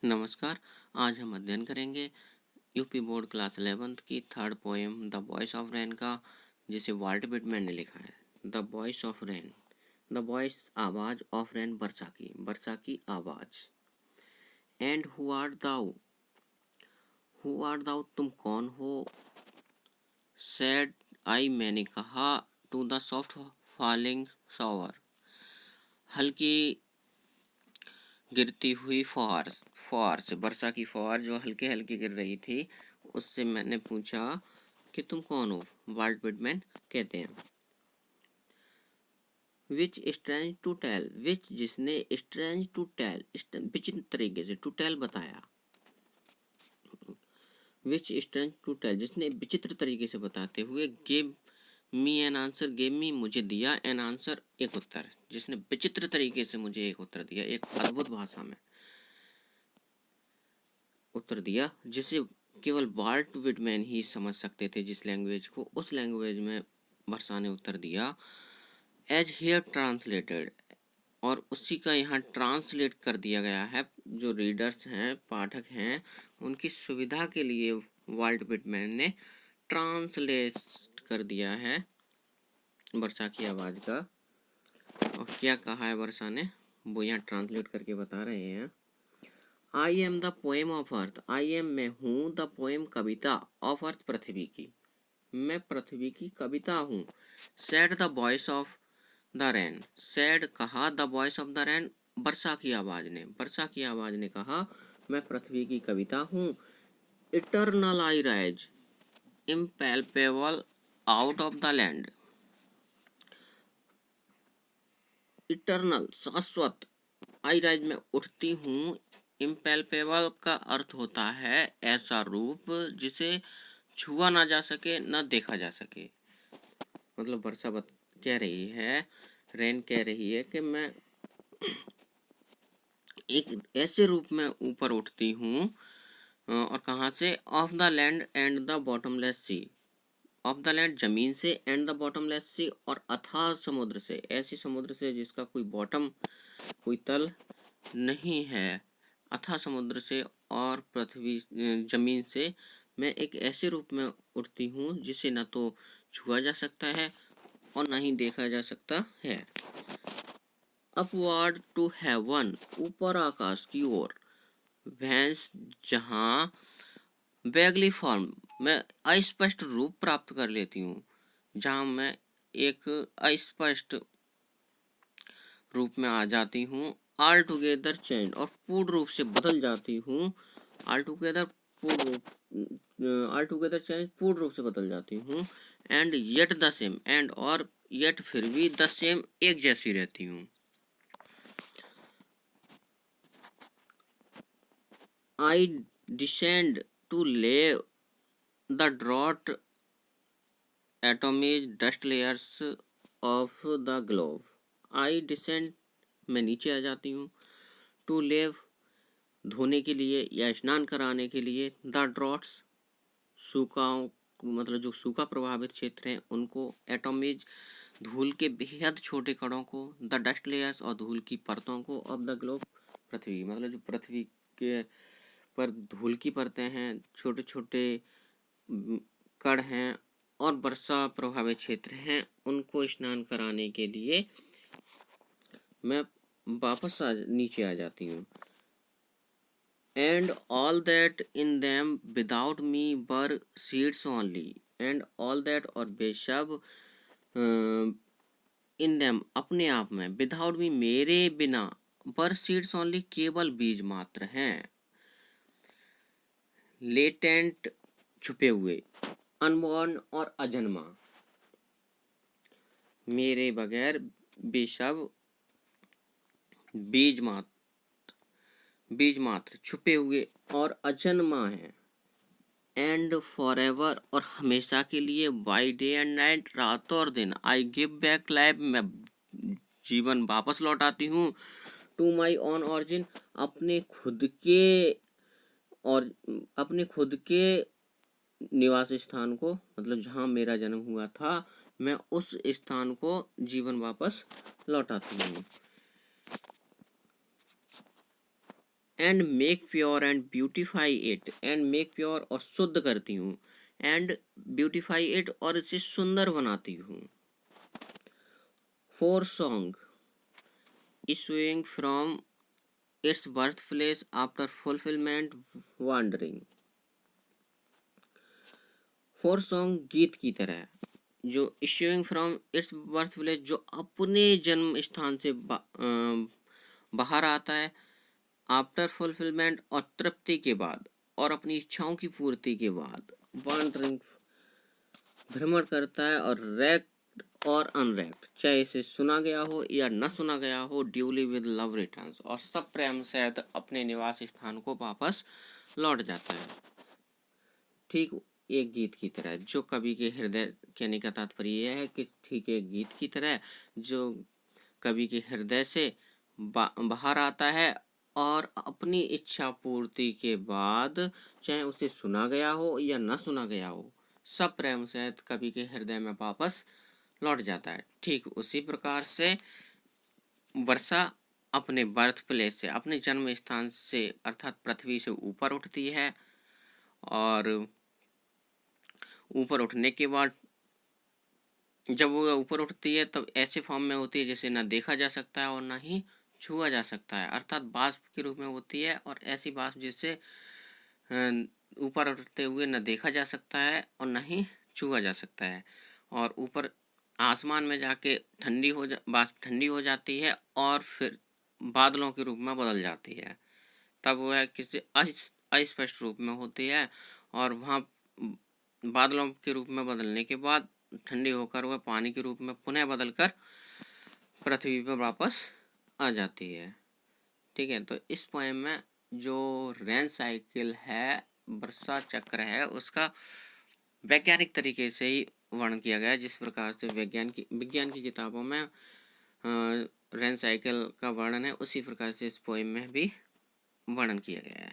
नमस्कार। आज हम अध्ययन करेंगे यूपी बोर्ड क्लास 11th की third poem the voice of rain का, जिसे वाल्ट विटमैन ने लिखा है। The voice of rain. The voice आवाज ऑफ रेन, वर्षा की आवाज। एंड हु आर दाउ तुम कौन हो। सेड आई मैंने कहा, to the soft falling shower, हल्की गिरती हुई फुहार से, वर्षा की फुहार जो हल्के हल्के गिर रही थी, उससे मैंने पूछा कि तुम कौन हो। वाल्ट विटमैन कहते हैं। विच स्ट्रेंज टू टेल, विच जिसने, स्ट्रेंज टू टेल विचित्र तरीके से, टू टेल बताया। विच स्ट्रेंज टू टेल जिसने विचित्र तरीके से बताते हुए, give me an answer, give me मुझे दिया, एन आंसर एक उत्तर, जिसने विचित्र तरीके से मुझे एक उत्तर दिया, एक अद्भुत भाषा में उत्तर दिया, जिसे केवल वाल्ट विटमैन ही समझ सकते थे। जिस लैंग्वेज को, उस लैंग्वेज में वर्षा ने उत्तर दिया। एज हियर ट्रांसलेटेड, और उसी का यहाँ ट्रांसलेट कर दिया गया है। जो रीडर्स हैं, पाठक हैं, उनकी सुविधा के लिए वाल्ट विटमैन ने ट्रांसलेट कर दिया है वर्षा की आवाज़ का। और क्या कहा है वर्षा ने, वो यहाँ ट्रांसलेट करके बता रहे हैं। I am the poem of earth, I am मैं हूँ, द पोएम कविता, ऑफ अर्थ पृथ्वी की, मैं पृथ्वी की कविता हूँ। Said the voice of the rain, said कहा, the voice of the rain वर्षा की आवाज ने कहा, मैं पृथ्वी की कविता हूँ। Eternal I rise, impalpable out of the land, eternal शाश्वत, आई राइज में उठती हूँ। इम्पैल्पेबल का अर्थ होता है ऐसा रूप जिसे छुआ ना जा सके, ना देखा जा सके। मतलब वर्षा कह रही है, रेन कह रही है कि मैं एक ऐसे रूप में ऊपर उठती हूँ, और कहाँ से, of the land and the bottomless sea, of the land जमीन से, एंड द बॉटमलेस सी और अथाह समुद्र से, ऐसी समुद्र से जिसका कोई बॉटम, कोई तल नहीं है, अथाह समुद्र से और पृथ्वी जमीन से, मैं एक ऐसे रूप में उठती हूँ जिसे न तो छुआ जा सकता है और न ही देखा जा सकता है। अपवर्ड टू हेवन, ऊपर आकाश की ओर। भैंस जहाँ, वैगली फॉर्म, मैं अस्पष्ट रूप प्राप्त कर लेती हूँ, जहाँ मैं एक अस्पष्ट रूप में आ जाती हूँ। ऑल टुगेदर चेंज, और पूर्ण रूप से बदल जाती हूँ। ऑल टुगेदर चेंज, पूर्ण रूप से बदल जाती हूँ। And yet the same, and और येट फिर भी, द सेम एक जैसी रहती हूँ। I descend to lay the drought atomic dust layers of the globe. I descend, मैं नीचे आ जाती हूँ। टू लेव, धोने के लिए या स्नान कराने के लिए। द ड्रॉट्स, सूखाओं, मतलब जो सूखा प्रभावित क्षेत्र हैं उनको। एटॉमिक, धूल के बेहद छोटे कणों को। द डस्ट लेयर्स, और धूल की परतों को। ऑफ द ग्लोब, पृथ्वी, मतलब जो पृथ्वी के पर धूल की परतें हैं, छोटे छोटे कण हैं और वर्षा प्रभावित क्षेत्र हैं, उनको स्नान कराने के लिए मैं वापस नीचे आ जाती हूँ। And all that in them without me were seeds only, and all that, और बेशब, इन देम, अपने आप में, विदाउट मी, मेरे बिना, वर सीड्स ओनली, केवल बीज मात्र हैं। लेटेंट, छुपे हुए। अनबॉर्न, और अजन्मा, मेरे बगैर बेशब, बीज मात्र, छुपे हुए और अजन्मा है। एंड फॉरएवर, और हमेशा के लिए। बाय डे एंड नाइट, रात और दिन। आई गिव बैक लाइफ, मैं जीवन वापस लौटाती हूँ। टू माई ओन ऑरिजिन, अपने खुद के निवास स्थान को, मतलब जहाँ मेरा जन्म हुआ था, मैं उस स्थान को जीवन वापस लौटाती हूँ। And make pure and beautify it, and make pure और शुद्ध करती हूँ, एंड ब्यूटिफाई इट और इसे सुंदर बनाती हूँ। Four song issuing from its birthplace after fulfillment wandering। Four song गीत की तरह जो issuing from its birthplace जो अपने जन्म स्थान से बाहर आता है, आफ्टर फुलफिलमेंट और तृप्ति के बाद और अपनी इच्छाओं की पूर्ति के बाद, वॉन्डरिंग भ्रमण करता है, और रेक्ट और अनरेक्ट चाहे इसे सुना गया हो या न सुना गया हो, ड्यूली विद लव रिटर्न्स और सब प्रेम से अपने निवास स्थान को वापस लौट जाता है। ठीक एक गीत की तरह जो कवि के हृदय, कहने का तात्पर्य यह है कि ठीक एक गीत की तरह जो कवि के हृदय से बाहर आता है और अपनी इच्छा पूर्ति के बाद चाहे उसे सुना गया हो या न सुना गया हो, सब प्रेम से कवि के हृदय में वापस लौट जाता है। ठीक उसी प्रकार से वर्षा अपने बर्थ प्लेस से, अपने जन्म स्थान से अर्थात पृथ्वी से ऊपर उठती है, और ऊपर उठने के बाद जब वो ऊपर उठती है तब ऐसे फॉर्म में होती है जैसे ना देखा जा सकता है और ना ही छुआ जा सकता है, अर्थात बाष्प के रूप में होती है, और ऐसी बाष्प जिससे ऊपर उठते हुए न देखा जा सकता है और न ही छुआ जा सकता है, और ऊपर आसमान में जाके बाष्प ठंडी हो जाती है और फिर बादलों के रूप में बदल जाती है। तब वह किसी अस्पष्ट रूप में होती है, और वहाँ बादलों के रूप में बदलने के बाद ठंडी होकर वह पानी के रूप में पुनः बदलकर पृथ्वी पर वापस आ जाती है। ठीक है, तो इस पोएम में जो रेन साइकिल है, वर्षा चक्र है, उसका वैज्ञानिक तरीके से ही वर्णन किया गया है, जिस प्रकार से विज्ञान की किताबों में रेन साइकिल का वर्णन है, उसी प्रकार से इस पोएम में भी वर्णन किया गया है।